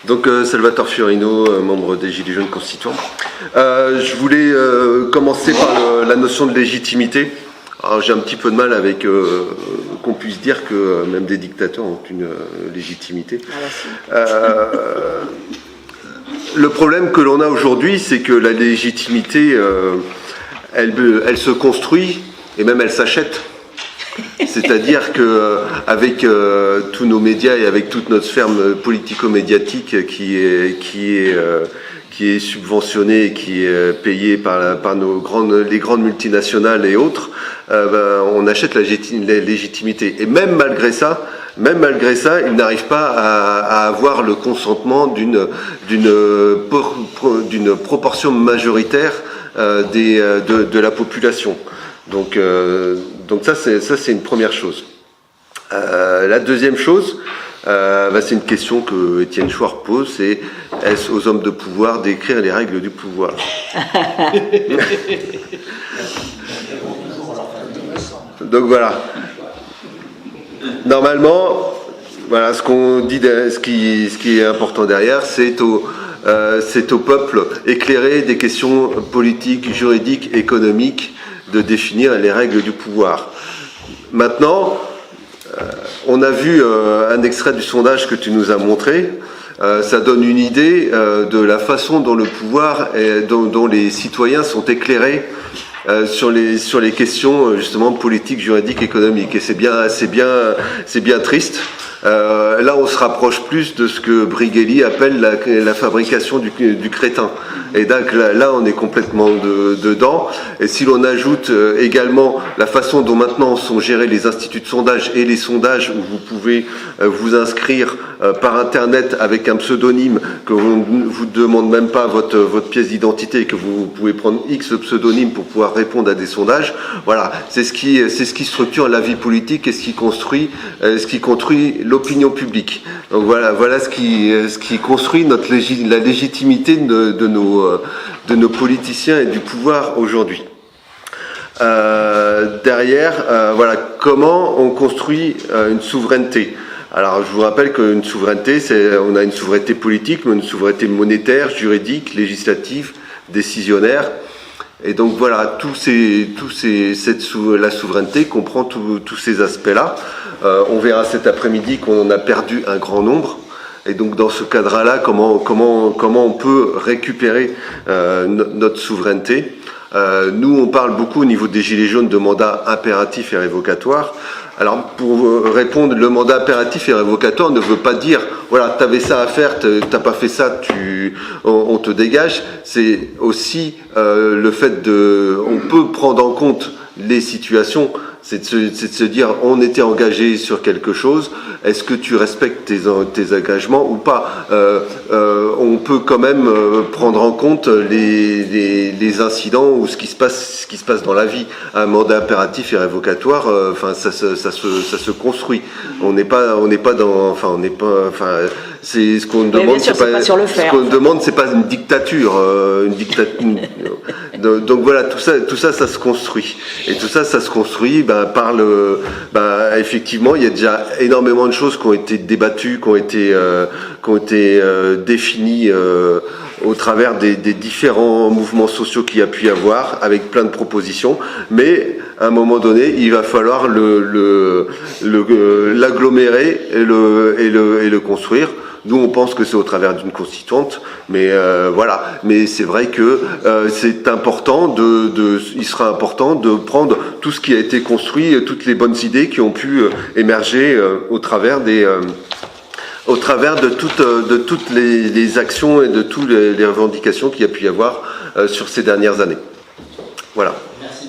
Donc Salvatore Fiorino, membre des Gilets jaunes constituants. Je voulais commencer par la notion de légitimité. Alors j'ai un petit peu de mal avec qu'on puisse dire que même des dictateurs ont une légitimité. Le problème que l'on a aujourd'hui, c'est que la légitimité, elle se construit et même elle s'achète. C'est-à-dire qu'avec tous nos médias et avec toute notre sphère politico-médiatique qui est subventionnée et qui est payée par les grandes multinationales et autres, on achète la légitimité. Et même malgré ça, ils n'arrivent pas à avoir le consentement d'une proportion majoritaire de la population. Donc ça c'est une première chose. La deuxième chose, c'est une question que Étienne Chouard pose, c'est est-ce aux hommes de pouvoir d'écrire les règles du pouvoir? Donc voilà. Normalement, voilà ce qu'on dit, ce qui est important derrière, c'est au peuple éclairé des questions politiques, juridiques, économiques, de définir les règles du pouvoir. Maintenant, on a vu un extrait du sondage que tu nous as montré. Ça donne une idée de la façon dont le pouvoir dont les citoyens sont éclairés sur les questions justement politiques, juridiques, économiques. Et c'est bien triste. Là, on se rapproche plus de ce que Briguelli appelle la fabrication du crétin. Et donc là, on est complètement dedans. Et si l'on ajoute également la façon dont maintenant sont gérés les instituts de sondage et les sondages où vous pouvez vous inscrire par Internet avec un pseudonyme, que on ne vous demande même pas votre pièce d'identité et que vous pouvez prendre X pseudonyme pour pouvoir répondre à des sondages. Voilà, c'est ce qui structure la vie politique et ce qui construit l'opinion publique. Donc voilà ce qui construit la légitimité de nos politiciens et du pouvoir aujourd'hui. Derrière, voilà comment on construit une souveraineté. Alors je vous rappelle qu'une souveraineté, on a une souveraineté politique, mais une souveraineté monétaire, juridique, législative, décisionnaire. Et donc voilà, la souveraineté comprend tous ces aspects-là. On verra cet après-midi qu'on en a perdu un grand nombre. Et donc dans ce cadre-là, comment on peut récupérer notre souveraineté. Nous, on parle beaucoup au niveau des Gilets jaunes de mandat impératif et révocatoire. Alors pour répondre, le mandat impératif et révocatoire ne veut pas dire voilà, t'avais ça à faire, t'as pas fait ça, on te dégage. C'est aussi le fait on peut prendre en compte les situations. C'est de se dire on était engagé sur quelque chose, est-ce que tu respectes tes engagements ou pas? On peut quand même prendre en compte les incidents ou ce qui se passe dans la vie. Un mandat impératif et révocatoire, ça se construit. On n'est pas c'est ce qu'on demande, c'est pas une dictature, donc voilà, tout ça se construit. Et tout ça se construit effectivement, il y a déjà énormément de choses qui ont été débattues, qui ont été définies au travers des différents mouvements sociaux qu'il y a pu y avoir, avec plein de propositions, mais à un moment donné, il va falloir l'agglomérer et le construire. Nous, on pense que c'est au travers d'une constituante, mais voilà. Mais c'est vrai que c'est important il sera important de prendre tout ce qui a été construit, toutes les bonnes idées qui ont pu émerger au travers de toutes les actions et de toutes les revendications qu'il y a pu y avoir sur ces dernières années. Voilà. Merci.